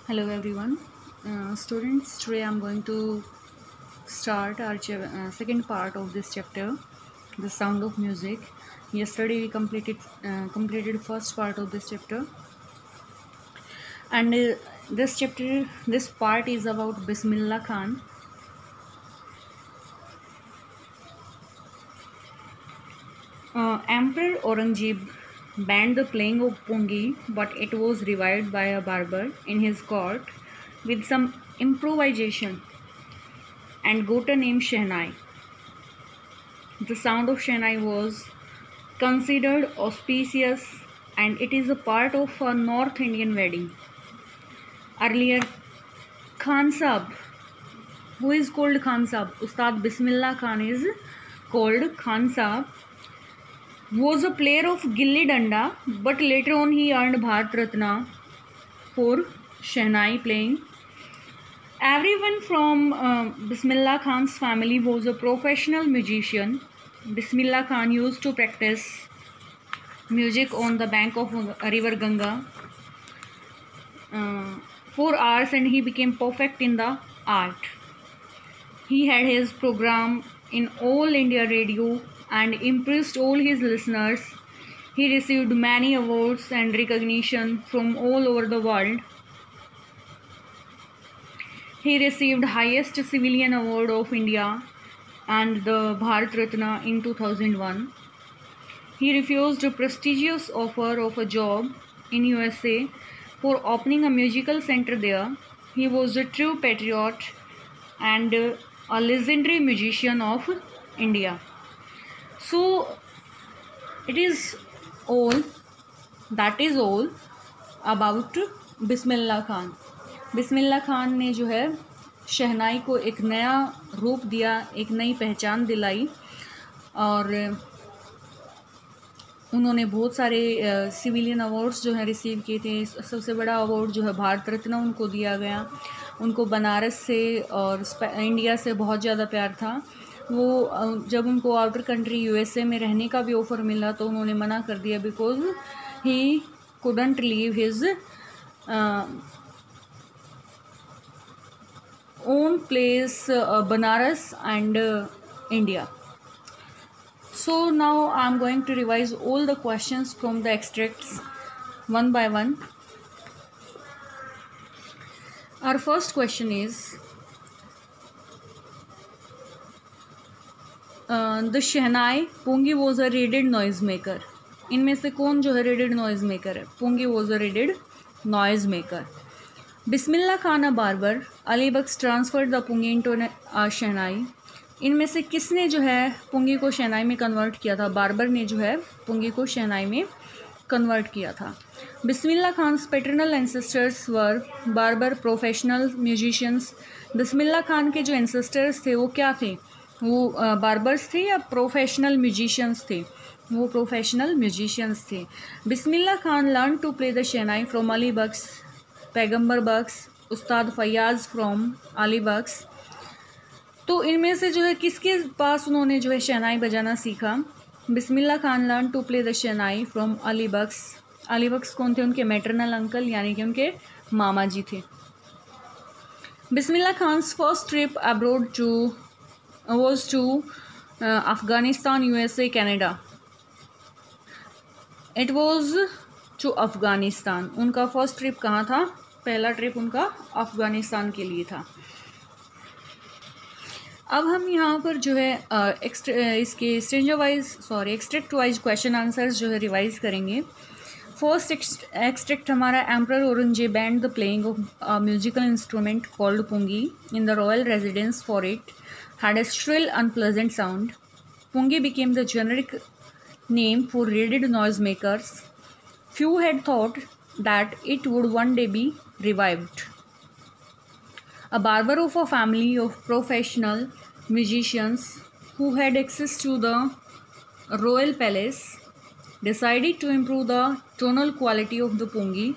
Hello everyone, students. Today I'm going to start our second part of this chapter, The Sound of Music. Yesterday we completed first part of this chapter, and this part is about Bismillah Khan. Emperor Aurangzeb banned the playing of pungi, but it was revived by a barber in his court with some improvisation and got a name Shehnai. The sound of Shehnai was considered auspicious and it is a part of a North Indian wedding. Earlier, Khan Sahib, who is called Khan Sahib, Ustad Bismillah Khan is called Khan Sahib, was a player of Gilli Danda, but later on he earned Bharat Ratna for Shehnai playing. Everyone from Bismillah Khan's family was a professional musician. Bismillah Khan used to practice music on the bank of river Ganga for hours and he became perfect in the art. He had his program in All India Radio and impressed all his listeners. He received many awards and recognition from all over the world. He received highest civilian award of India and the Bharat Ratna in 2001. He refused a prestigious offer of a job in USA for opening a musical center there. He was a true patriot and a legendary musician of India. So that is all about Bismillah Khan. Bismillah Khan ने जो है शहनाई को एक नया रूप दिया, एक नई पहचान दिलाई और उन्होंने बहुत सारे सिविलियन अवार्ड्स जो है रिसीव किए थे. सबसे बड़ा अवार्ड जो है भारत रत्न उनको दिया गया. उनको बनारस से और इंडिया से बहुत ज़्यादा प्यार था. वो जब उनको आउटर कंट्री यूएसए में रहने का भी ऑफ़र मिला तो उन्होंने मना कर दिया because he couldn't leave his own place Banaras and India. So now I am going to revise all the questions from the extracts one by one. Our first question is the Shehnai Pungi was a rated noise maker. इनमें से कौन जो है raided noise maker है? Pungi was a reeded noise maker. Bismillah Khan a barber, Ali Bakhsh transferred the pungi into shehnai. इनमें से किसने जो है पुंगी को शहनाई में कन्वर्ट किया था? बार्बर ने जो है पुंगी को शहनाई में कन्वर्ट किया था. Bismillah Khan's paternal ancestors were barber professional musicians. Bismillah Khan के जो एंसेस्टर्स थे वो क्या थे? वो बार्बर्स थे या प्रोफेशनल म्यूजिशियंस थे? वो प्रोफेशनल म्यूजिशियंस थे. Bismillah Khan learn to play the shehnai from Ali Bakhsh, Paigambar Bakhsh, Ustad Fayaz from Ali बख्श. तो इनमें से जो है किसके पास उन्होंने जो है शहनाई बजाना सीखा? Bismillah Khan learn to play the shehnai from Ali Bakhsh. Ali Bakhsh कौन थे? उनके मैटरनल अंकल यानी कि उनके मामा जी थे. Bismillah Khan's first trip abroad was to Afghanistan, USA, Canada. It was to Afghanistan. उनका फर्स्ट ट्रिप कहाँ था? पहला ट्रिप उनका अफ़गानिस्तान के लिए था. अब हम यहाँ पर जो है इसके एक्सट्रैक्ट वाइज क्वेश्चन आंसर्स जो है रिवाइज करेंगे. फर्स्ट एक्सट्रैक्ट हमारा emperor Aurangzeb banned the playing of musical instrument called pungi in the royal residence for it had a shrill unpleasant sound. Pungi became the generic name for rated noisemakers. Few had thought that it would one day be revived. A barber of a family of professional musicians who had access to the royal palace decided to improve the tonal quality of the pungi.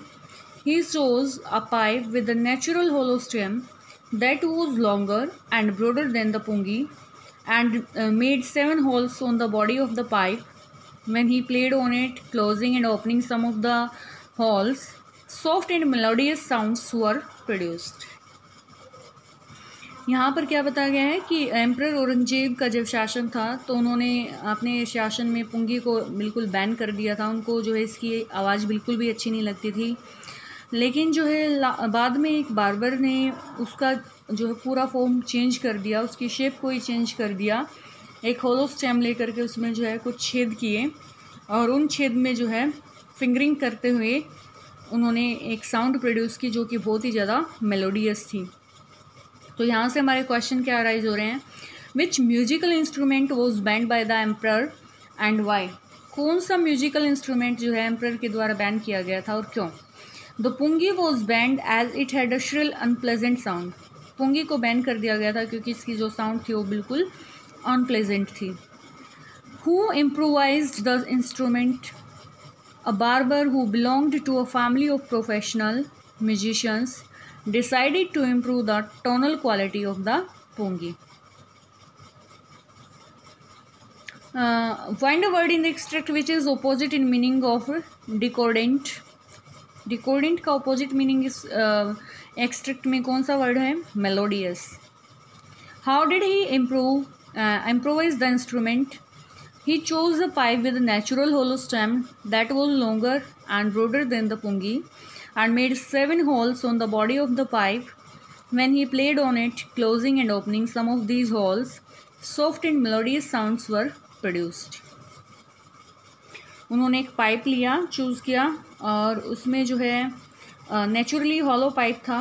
He chose a pipe with a natural hollow stem that was longer and broader than the pungi and made 7 holes on the body of the pipe. When he played on it, closing and opening some of the holes, Soft and melodious sounds were produced. यहाँ पर क्या बताया गया है कि emperor Aurangzeb का जब शासन था तो उन्होंने अपने शासन में पुंगी को बिल्कुल बैन कर दिया था। उनको जो है इसकी आवाज़ बिल्कुल भी अच्छी नहीं लगती थी। लेकिन जो है बाद में एक बार्बर ने उसका जो है पूरा फॉर्म चेंज कर दिया, उसकी शेप को ही चेंज कर दिया। एक होलो स्टेम लेकर के उसमें जो है कुछ छेद किए और उन छेद में जो है फिंगरिंग करते हुए उन्होंने एक साउंड प्रोड्यूस की जो कि बहुत ही ज़्यादा मेलोडियस थी। तो यहाँ से हमारे क्वेश्चन क्या अराइज हो रहे हैं, which musical instrument was banned by the emperor and why. कौन सा म्यूजिकल इंस्ट्रूमेंट जो है एम्परर के द्वारा बैन किया गया था और क्यों। The pungi was banned as it had a shrill unpleasant sound. Pungi को बैन कर दिया गया था क्योंकि इसकी जो साउंड थी वो बिल्कुल अनप्लेजेंट थी। Who improvised the instrument. A barber who belonged to a family of professional musicians decided to improve the tonal quality of the pungi. Find a word in the extract which is opposite in meaning of discordant. Discordant का opposite meaning is extract में कौन सा word है, melodious. How did he improvise the instrument? He chose a pipe with a natural hollow stem that was longer and broader than the pungi and made 7 holes on the body of the pipe. When he played on it, closing and opening some of these holes, soft and melodious sounds were produced. उन्होंने एक pipe लिया, choose किया और उसमें जो है naturally hollow pipe था,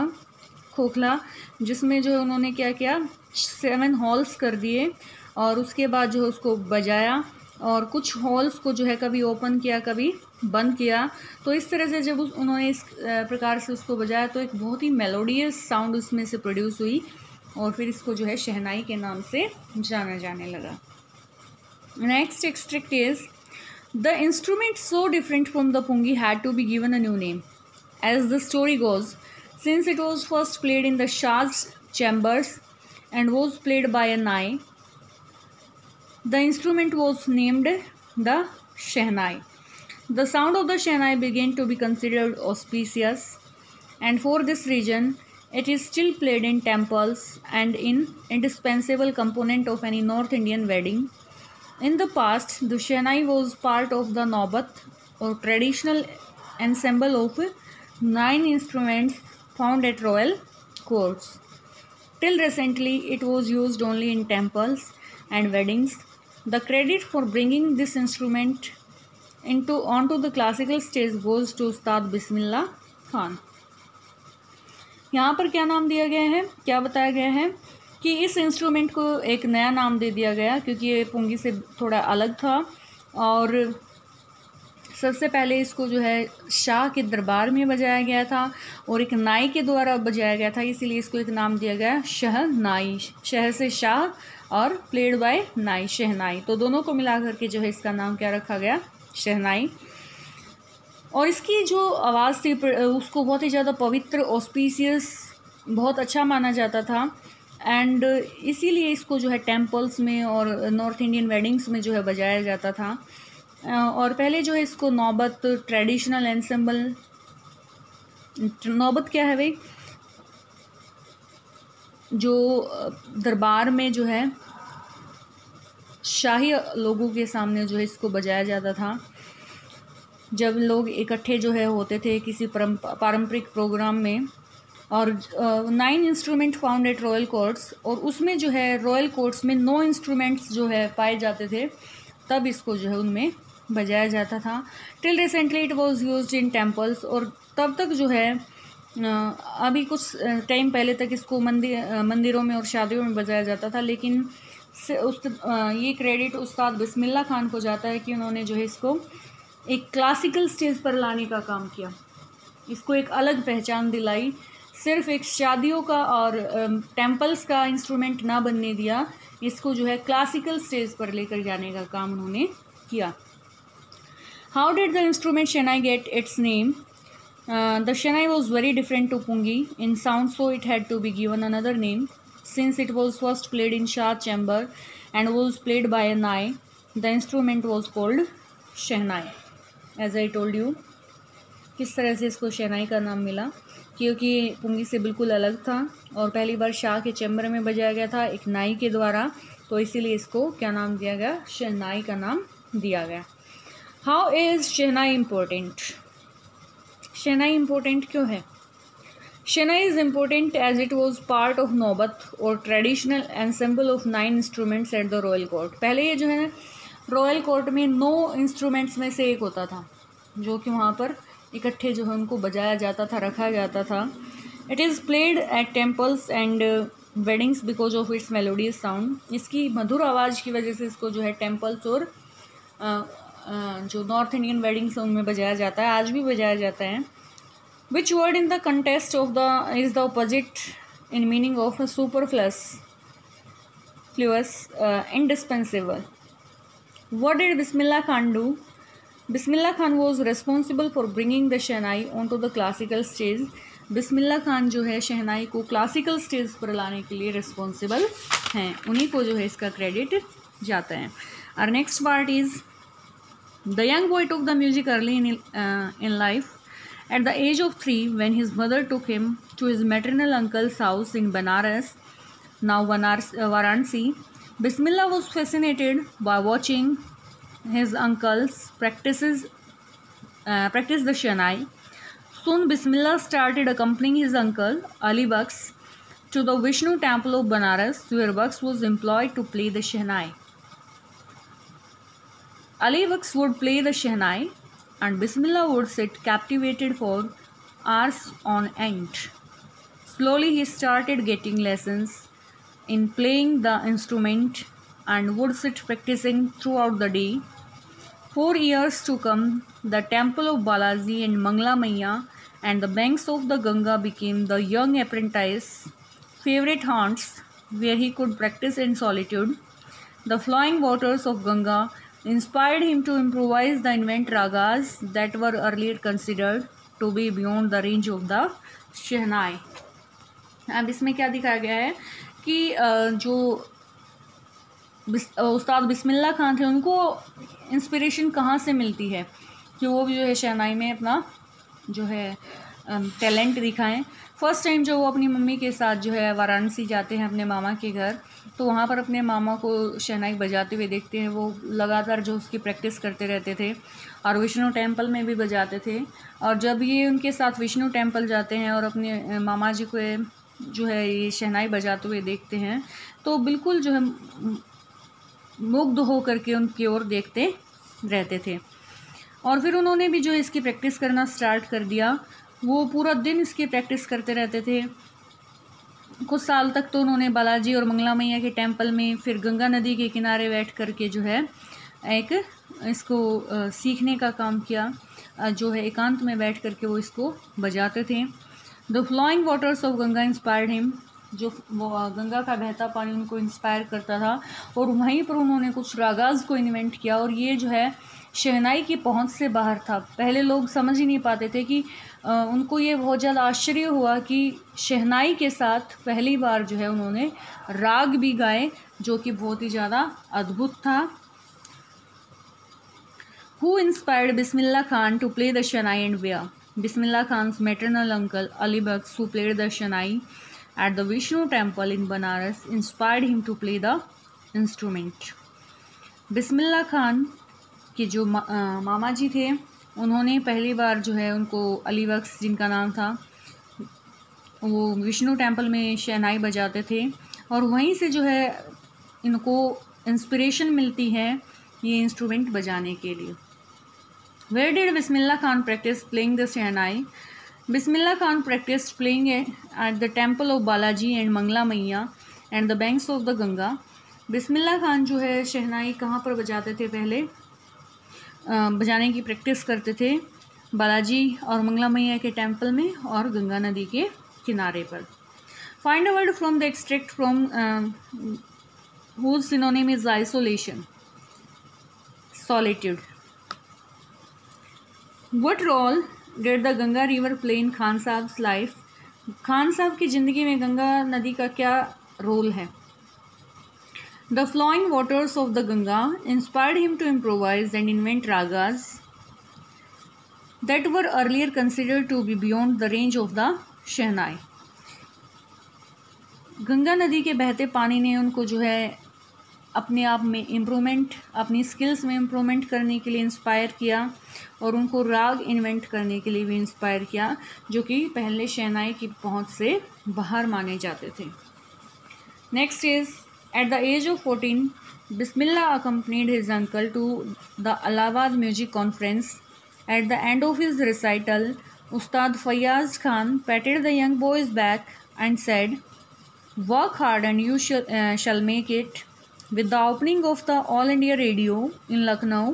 खोखला, जिसमें जो है उन्होंने क्या किया, 7 होल्स कर दिए और उसके बाद जो है उसको बजाया और कुछ हॉल्स को जो है कभी ओपन किया कभी बंद किया। तो इस तरह से जब उन्होंने इस प्रकार से उसको बजाया तो एक बहुत ही मेलोडियस साउंड उसमें से प्रोड्यूस हुई और फिर इसको जो है शहनाई के नाम से जाना जाने लगा। Next extract is the instrument so different from the pungi had to be given a new name as the story goes, since it was first played in the Shah's chambers and was played by a nai. The instrument was named the shehnai. The sound of the shehnai began to be considered auspicious, and for this reason, it is still played in temples and an indispensable component of any North Indian wedding. In the past, the shehnai was part of the naubat or traditional ensemble of 9 instruments found at royal courts. Till recently, it was used only in temples and weddings. The credit for bringing this instrument onto the classical stage goes to उस्ताद बिस्मिल्लाह खान. यहाँ पर क्या नाम दिया गया है, क्या बताया गया है कि इस इंस्ट्रूमेंट को एक नया नाम दे दिया गया क्योंकि ये पुंगी से थोड़ा अलग था और सबसे पहले इसको जो है शाह के दरबार में बजाया गया था और एक नाई के द्वारा बजाया गया था, इसीलिए इसको एक नाम दिया गया शहनाई। शहर से शाह और प्लेड बाय नाई, शहनाई। तो दोनों को मिला करके जो है इसका नाम क्या रखा गया, शहनाई। और इसकी जो आवाज़ थी उसको बहुत ही ज़्यादा पवित्र, ऑस्पिशियस, बहुत अच्छा माना जाता था एंड इसीलिए इसको जो है टेम्पल्स में और नॉर्थ इंडियन वेडिंग्स में जो है बजाया जाता था। और पहले जो है इसको नौबत, ट्रेडिशनल एंसेम्बल, नौबत क्या है भाई, जो दरबार में जो है शाही लोगों के सामने जो है इसको बजाया जाता था जब लोग इकट्ठे जो है होते थे किसी पारंपरिक प्रोग्राम में। और 9 instrument found at royal courts, और उसमें जो है रॉयल कोर्ट्स में 9 इंस्ट्रूमेंट्स जो है पाए जाते थे, तब इसको जो है उनमें बजाया जाता था। Till recently it was used in temples, और तब तक जो है अभी कुछ टाइम पहले तक इसको मंदिरों में और शादियों में बजाया जाता था। लेकिन ये क्रेडिट उस्ताद बिस्मिल्लाह खान को जाता है कि उन्होंने जो है इसको एक क्लासिकल स्टेज पर लाने का काम किया, इसको एक अलग पहचान दिलाई, सिर्फ एक शादियों का और टेम्पल्स का इंस्ट्रूमेंट ना बनने दिया, इसको जो है क्लासिकल स्टेज पर लेकर जाने का काम उन्होंने किया। How did the instrument shehnai get its name? The shehnai was very different to pungi in sound, so it had to be given another name since it was first played in Shah chamber and was played by a nai. The instrument was called shehnai, as I told you किस तरह से इसको शहनाई का नाम मिला, क्योंकि पुंगी से बिल्कुल अलग था और पहली बार शाह के चैम्बर में बजाया गया था एक नाई के द्वारा, तो इसीलिए इसको क्या नाम दिया गया, शहनाई का नाम दिया गया। How is shehnai important? Shehnai important क्यों है? Shehnai is important as it was part of naubat और traditional ensemble of 9 instruments at the royal court. पहले ये जो है रॉयल कोर्ट में 9 इंस्ट्रूमेंट्स में से एक होता था जो कि वहाँ पर इकट्ठे जो है उनको बजाया जाता था, रखा जाता था। It is played at temples and weddings because of its melodious sound. इसकी मधुर आवाज़ की वजह से इसको जो है टेम्पल्स और जो नॉर्थ इंडियन वेडिंग्स हैं उनमें बजाया जाता है, आज भी बजाया जाता है। Which word in the context of the is the opposite in meaning of superfluous indispensable? What did Bismillah Khan do? Bismillah Khan was responsible for bringing the shehnai onto the classical stage. Bismillah Khan जो है शहनाई को classical stage पर लाने के लिए responsible हैं, उन्हीं को जो है इसका क्रेडिट जाता है। और next part is the young boy took the music early in life. At the age of 3, when his mother took him to his maternal uncle's house in Banaras, now Varanasi, Bismillah was fascinated by watching his uncles practice the shehnai. Soon Bismillah started accompanying his uncle Ali Baks to the Vishnu temple of Banaras, where Baks was employed to play the shehnai. Ali Baks would play the shehnai and Bismillah would sit captivated for hours on end. Slowly he started getting lessons in playing the instrument and would sit practicing throughout the day. 4 years to come, the temple of Balaji and Mangla Maiya and the banks of the Ganga became the young apprentice's favorite haunts where he could practice in solitude. The flowing waters of Ganga inspired him to improvise the invent ragas that were earlier considered to be beyond the range of the शहनाई. अब इसमें क्या दिखाया गया है कि जो उस्ताद बिस्मिल्लाह खान थे उनको इंस्पिरेशन कहाँ से मिलती है कि वो भी जो है शहनाई में अपना जो है टैलेंट दिखाएं। फर्स्ट टाइम जो वो अपनी मम्मी के साथ जो है वाराणसी जाते हैं अपने मामा के घर, तो वहाँ पर अपने मामा को शहनाई बजाते हुए देखते हैं। वो लगातार जो उसकी प्रैक्टिस करते रहते थे और विष्णु टेम्पल में भी बजाते थे। और जब ये उनके साथ विष्णु टेम्पल जाते हैं और अपने मामा जी को जो है ये शहनाई बजाते हुए देखते हैं तो बिल्कुल जो है मुग्ध हो करके उनकी ओर देखते रहते थे। और फिर उन्होंने भी जो इसकी प्रैक्टिस करना स्टार्ट कर दिया। वो पूरा दिन इसकी प्रैक्टिस करते रहते थे। कुछ साल तक तो उन्होंने बालाजी और मंगला मैया के टेम्पल में, फिर गंगा नदी के किनारे बैठ करके जो है एक इसको सीखने का काम किया। जो है एकांत में बैठ करके वो इसको बजाते थे। The flowing waters of Ganga inspired him, जो गंगा का बहता पानी उनको इंस्पायर करता था। और वहीं पर उन्होंने कुछ रागाज़ को इन्वेंट किया और ये जो है शहनाई की पहुंच से बाहर था। पहले लोग समझ ही नहीं पाते थे कि उनको ये बहुत ज़्यादा आश्चर्य हुआ कि शहनाई के साथ पहली बार जो है उन्होंने राग भी गाए, जो कि बहुत ही ज़्यादा अद्भुत था। Who inspired Bismillah Khan to play the shehnai and where? Bismillah Khan's maternal uncle Ali Baks, who played the shehnai at the Vishnu temple in Banaras, inspired him to play the instrument. बिस्मिल्लाह खान के जो मामा जी थे उन्होंने पहली बार जो है उनको अली बख्श जिनका नाम था वो विष्णु टेम्पल में शहनाई बजाते थे और वहीं से जो है इनको इंस्पिरेशन मिलती है ये इंस्ट्रूमेंट बजाने के लिए। Where did Bismillah Khan practice playing the shehnai? Bismillah Khan practiced playing at the temple of Balaji and Mangla Maiya and the banks of the Ganga. Bismillah Khan जो है शहनाई कहाँ पर बजाते थे? पहले बजाने की प्रैक्टिस करते थे बालाजी और मंगला मैया के टेम्पल में और गंगा नदी के किनारे पर। Find a word from the extract from whose synonym is isolation, solitude. What role did the Ganga river play in Khan Sahab's life? Khan Sahab की ज़िंदगी में गंगा नदी का क्या रोल है? The flowing waters of the Ganga inspired him to improvise and invent ragas that were earlier considered to be beyond the range of the शहनाई। गंगा नदी के बहते पानी ने उनको जो है अपने आप में इम्प्रूवमेंट, अपनी स्किल्स में इम्प्रूवमेंट करने के लिए इंस्पायर किया और उनको राग इन्वेंट करने के लिए भी इंस्पायर किया, जो कि पहले शहनाई की पहुंच से बाहर माने जाते थे। Next is at the age of 14 Bismillah accompanied his uncle to the Allahabad music conference. At the end of his recital, Ustad Fayyaz Khan patted the young boy's back and said, "Work hard and you shall make it." With the opening of the All India Radio in Lucknow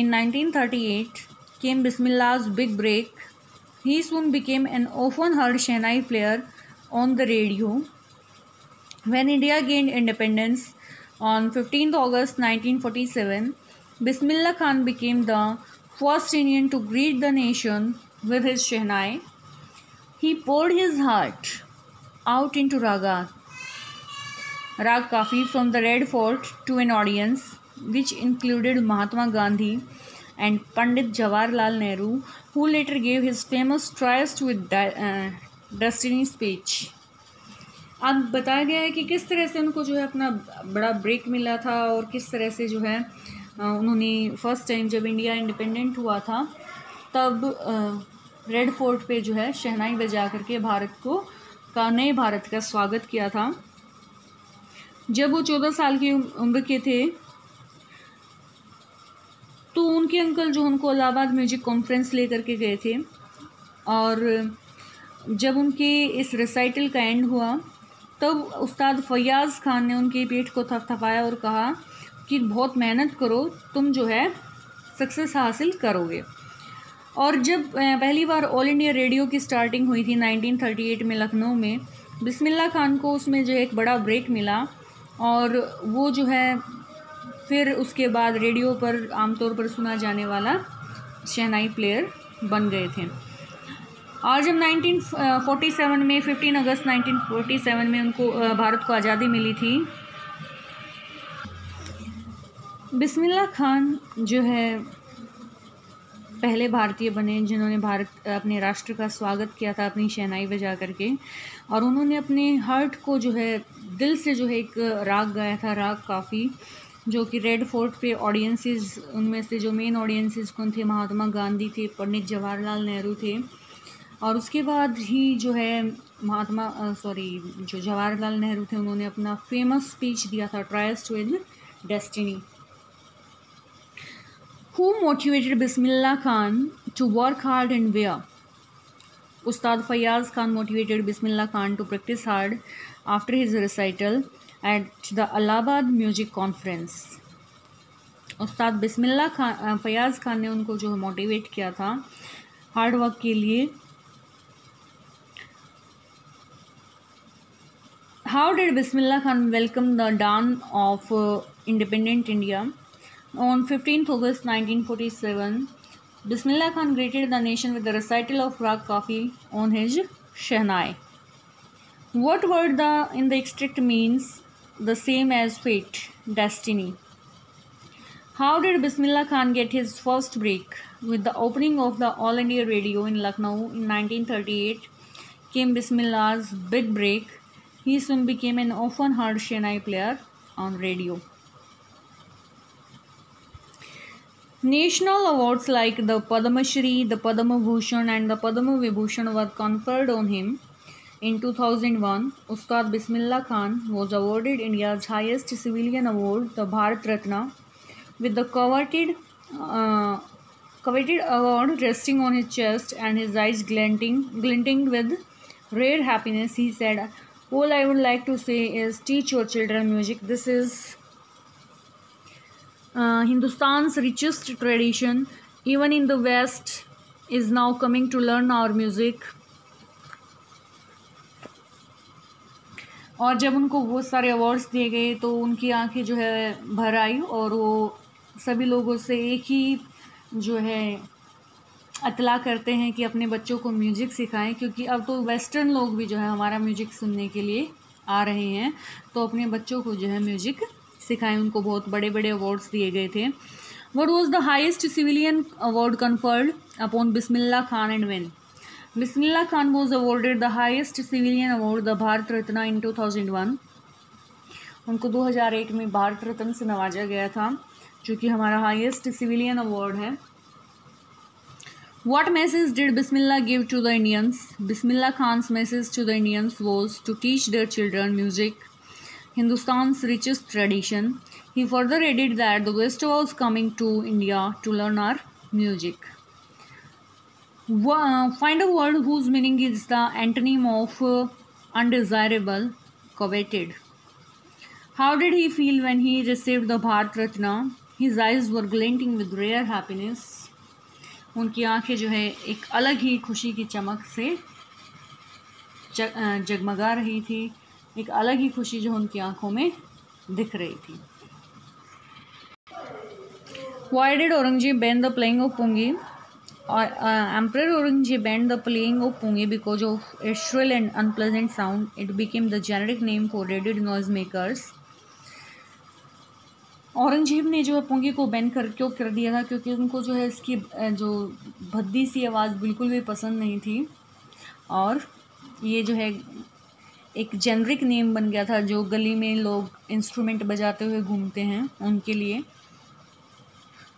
in 1938 came Bismilla's big break. He soon became an often heard Shehnai player on the radio. When India gained independence on 15th August 1947, Bismillah Khan became the first Indian to greet the nation with his Shehnai. He poured his heart out into Rag Kafi from the Red Fort to an audience which included Mahatma Gandhi and Pandit Jawaharlal Nehru, who later gave his famous Tryst with Destiny speech. अब बताया गया है कि किस तरह से उनको जो है अपना बड़ा ब्रेक मिला था और किस तरह से जो है उन्होंने फर्स्ट टाइम जब इंडिया इंडिपेंडेंट हुआ था तब रेड फोर्ट पे जो है शहनाई बजा करके नए भारत का स्वागत किया था। जब वो 14 साल की उम्र के थे तो उनके अंकल जो उनको इलाहाबाद म्यूजिक कॉन्फ्रेंस लेकर के गए थे और जब उनके इस रिसाइटल का एंड हुआ तब उस्ताद फैयाज़ खान ने उनकी पीठ को थपथपाया और कहा कि बहुत मेहनत करो, तुम जो है सक्सेस हासिल करोगे। और जब पहली बार ऑल इंडिया रेडियो की स्टार्टिंग हुई थी 1938 में लखनऊ में, बिस्मिल्लाह खान को उसमें जो एक बड़ा ब्रेक मिला और वो जो है फिर उसके बाद रेडियो पर आमतौर पर सुना जाने वाला शहनाई प्लेयर बन गए थे। और जब 1947 में 15 अगस्त 1947 में उनको भारत को आज़ादी मिली थी, बिस्मिल्लाह खान जो है पहले भारतीय बने जिन्होंने अपने राष्ट्र का स्वागत किया था अपनी शहनाई बजा करके, और उन्होंने अपने हार्ट को जो है दिल से जो है एक राग गाया था, राग काफ़ी, जो कि रेड फोर्ट पे ऑडियंसेस, उनमें से जो मेन ऑडियंसेस कौन थे, महात्मा गांधी थे, पंडित जवाहरलाल नेहरू थे, और उसके बाद ही जो है जो जवाहरलाल नेहरू थे उन्होंने अपना फेमस स्पीच दिया था, tryst with destiny. Who motivated Bismillah Khan to work hard and where? Ustad Fayyaz Khan motivated Bismillah Khan to practice hard after his recital at the Allahabad Music Conference. उस्ताद बिस्मिल्लाह खान फैयाज़ खान ने उनको जो motivate किया था hard work के लिए। How did Bismillah Khan welcome the dawn of independent India? On 15th August 1947, Bismillah Khan greeted the nation with the recital of Rag Kafi on his Shehnai. What word in the extract means the same as fate, destiny? How did Bismillah Khan get his first break? With the opening of the All India Radio in Lucknow in 1938 came Bismillah's big break. He soon became an often heard Shehnai player on radio. National awards like the Padma Shri, the Padma Bhushan and the Padma Vibhushan were conferred on him. In 2001, Ustad Bismillah Khan was awarded India's highest civilian award, the Bharat Ratna, with the coveted award resting on his chest and his eyes glinting with rare happiness. He said, "All I would like to say is teach your children music. This is Hindustan's richest tradition. Even in the West is now coming to learn our music." और जब उनको बहुत सारे awards दिए गए तो उनकी आंखें जो है भर आई और वो सभी लोगों से एक ही जो है अतला करते हैं कि अपने बच्चों को म्यूज़िक सिखाएं, क्योंकि अब तो वेस्टर्न लोग भी जो है हमारा म्यूज़िक सुनने के लिए आ रहे हैं, तो अपने बच्चों को जो है म्यूज़िक सिखाएं। उनको बहुत बड़े बड़े अवार्ड्स दिए गए थे। What was the highest civilian award conferred upon Bismillah Khan and when? Bismillah Khan was awarded the highest civilian award, the Bharat Ratna, in 2001. उनको 2001 में भारत रत्न से नवाजा गया था, जो कि हमारा हाईएस्ट सिविलियन अवार्ड है. What message did Bismillah give to the Indians? Bismillah Khan's message to the Indians was to teach their children music, Hindustan's richest tradition. He further added that the West was coming to India to learn our music. Find a word whose meaning is the antonym of undesirable, coveted. How did he feel when he received the Bharat Ratna? His eyes were glinting with rare happiness. उनकी आंखें जो है एक अलग ही खुशी की चमक से जगमगा रही थी. एक अलग ही खुशी जो उनकी आंखों में दिख रही थी. Why did Aurangzeb ban the playing of pungi? Emperor Aurangzeb banned the playing of pungi because of its shrill and unpleasant sound. It became the generic name for radio noisemakers. Aurangzeb ने जो है पुंगी को बैन क्यों कर दिया था? क्योंकि उनको जो है इसकी जो भद्दी सी आवाज़ बिल्कुल भी पसंद नहीं थी, और ये जो है एक जेनरिक नेम बन गया था जो गली में लोग इंस्ट्रूमेंट बजाते हुए घूमते हैं उनके लिए.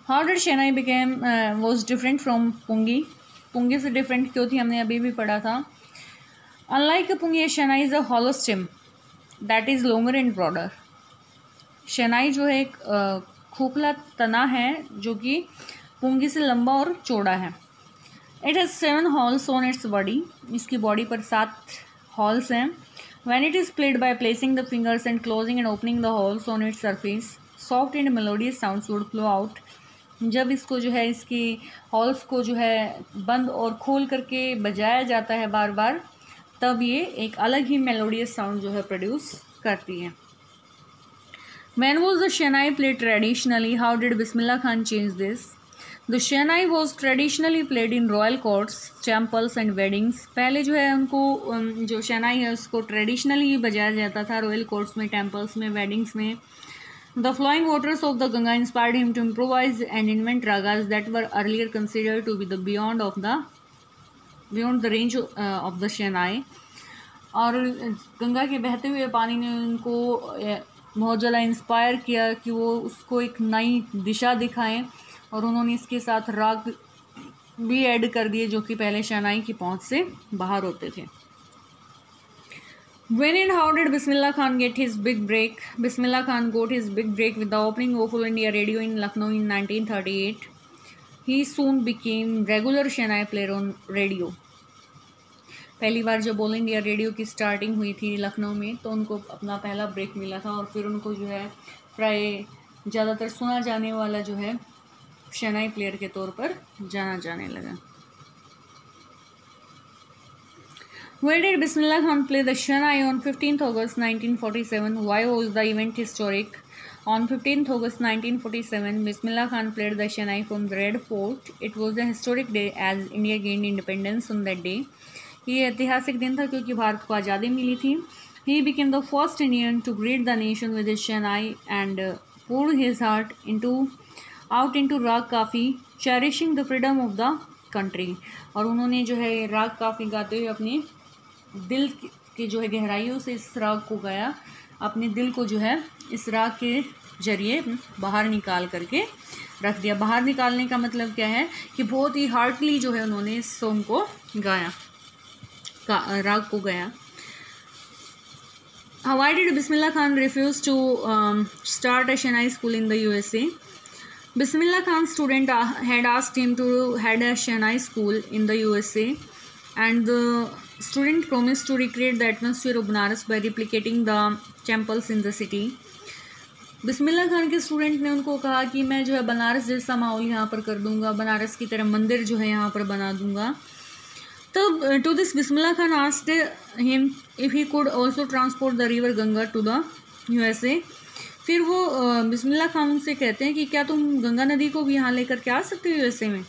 How did shehnai became was different from pungi? Pungi से डिफरेंट क्यों थी, हमने अभी भी पढ़ा था. Unlike pungi, shehnai is a hollow stem that is longer and broader. Shehnai जो है एक खोखला तना है जो कि पुंगी से लंबा और चौड़ा है. It has 7 halls on its body. इसकी बॉडी पर 7 हॉल्स हैं. When it is played by placing the fingers and closing and opening the halls on its surface, soft and melodious sounds would flow out. जब इसको जो है इसकी halls को जो है बंद और खोल करके बजाया जाता है बार बार, तब ये एक अलग ही मेलोडियस साउंड जो है प्रोड्यूस करती है. When was the Shehnai played traditionally? How did Bismillah Khan change this? The Shehnai was traditionally played in royal courts, temples and weddings. पहले जो है उनको जो शहनाई है उसको ट्रेडिशनली बजाया जाता था रॉयल कोर्ट्स में, टेम्पल्स में, वेडिंग्स में. The flowing waters of the Ganga inspired him to improvise and invent ragas that were earlier considered to be the beyond the range of the Shehnai. और गंगा के बहते हुए पानी ने उनको बहुत ज़्यादा इंस्पायर किया कि वो उसको एक नई दिशा दिखाएं, और उन्होंने इसके साथ राग भी ऐड कर दिए जो कि पहले शहनाई की पहुंच से बाहर होते थे. When and how did Bismillah Khan get his big break? Bismillah Khan got his big break with the opening of All India Radio in Lucknow in 1938. He soon became regular shehnai player on radio. पहली बार जब all India radio की starting हुई थी लखनऊ में, तो उनको अपना पहला ब्रेक मिला था, और फिर उनको जो है प्राय ज़्यादातर सुना जाने वाला जो है शहनाई प्लेयर के तौर पर जाना जाने लगा. Where did Bismillah Khan play the Shehnai on 15th August 1947? Why was the event historic? On 15th August 1947, Bismillah Khan played the Shehnai from the Red Fort. It was a historic day as India gained independence on that day. ये ऐतिहासिक दिन था क्योंकि भारत को आज़ादी मिली थी. He became the first Indian to greet the nation with his Shehnai and poured his heart out into राग काफ़ी, cherishing the freedom of the country. और उन्होंने जो है राग काफ़ी गाते हुए अपने दिल की जो है गहराइयों से इस राग को गाया, अपने दिल को जो है इस राग के जरिए बाहर निकाल करके रख दिया. बाहर निकालने का मतलब क्या है कि बहुत ही हार्टली जो है उन्होंने इस सॉन्ग को गाया, राग को गया. Why did Bismillah Khan refuse to start a Shehnai school in the USA? Bismillah Khan's student had asked him to head a Shehnai school in the USA, and the student promised to recreate the atmosphere of Banaras by replicating the temples in the city. बिस्मिल्लाह खान के student ने उनको कहा कि मैं जो है बनारस जैसा माहौल यहाँ पर कर दूँगा, बनारस की तरह मंदिर जो है यहाँ पर बना दूँगा. तब to this Bismillah Khan asked him if he could also transport the river Ganga to the USA. फिर वो बिस्मिल्लाह खान उनसे कहते हैं कि क्या तुम गंगा नदी को भी यहाँ लेकर के आ सकते हो USA में.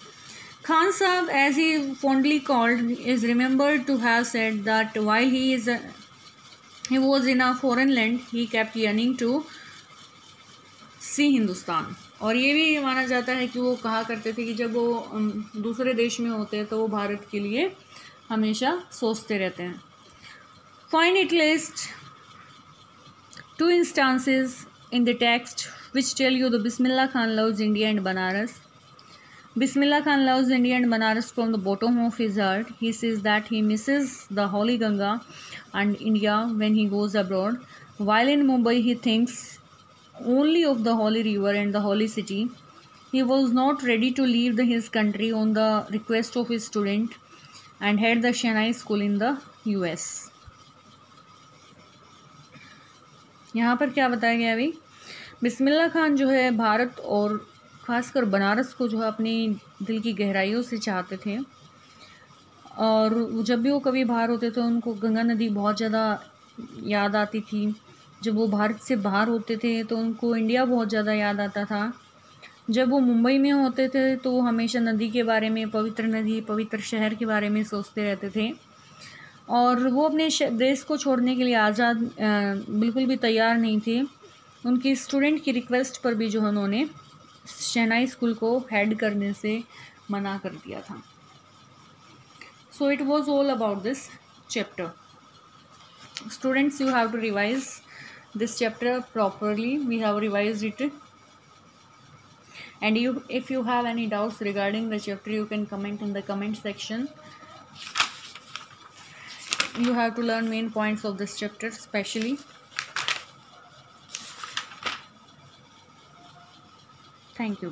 Khan Sahab, as he fondly called, is remembered to have said that while he was in a foreign land he kept yearning to see Hindustan. और ये भी माना जाता है कि वो कहा करते थे कि जब वो दूसरे देश में होते हैं तो वो भारत के लिए हमेशा सोचते रहते हैं। Find at least 2 instances in the text which tell you the Bismillah Khan loves India and Banaras. Bismillah Khan loves India and Banaras from the bottom of his heart. He says that he misses the holy Ganga and India when he goes abroad. While in Mumbai, he thinks only of the holy river and the holy city. He was not ready to leave his country on the request of his student and had the Shehnai school in the US. यहाँ पर क्या बताया गया अभी, बिस्मिल्लाह खान जो है भारत और ख़ासकर बनारस को जो है अपनी दिल की गहराइयों से चाहते थे। और जब भी वो कभी बाहर होते थे उनको गंगा नदी बहुत ज़्यादा याद आती थी। जब वो भारत से बाहर होते थे तो उनको इंडिया बहुत ज़्यादा याद आता था। जब वो मुंबई में होते थे तो वो हमेशा नदी के बारे में, पवित्र नदी, पवित्र शहर के बारे में सोचते रहते थे। और वो अपने देश को छोड़ने के लिए आज़ाद बिल्कुल भी तैयार नहीं थे। उनकी स्टूडेंट की रिक्वेस्ट पर भी जो है उन्होंने शहनाई स्कूल को हेड करने से मना कर दिया था। So it was all about this chapter. Students, you have to revise this chapter properly. We have revised it. And if you have any doubts regarding the chapter, you can comment in the comment section. You have to learn main points of this chapter specially. Thank you.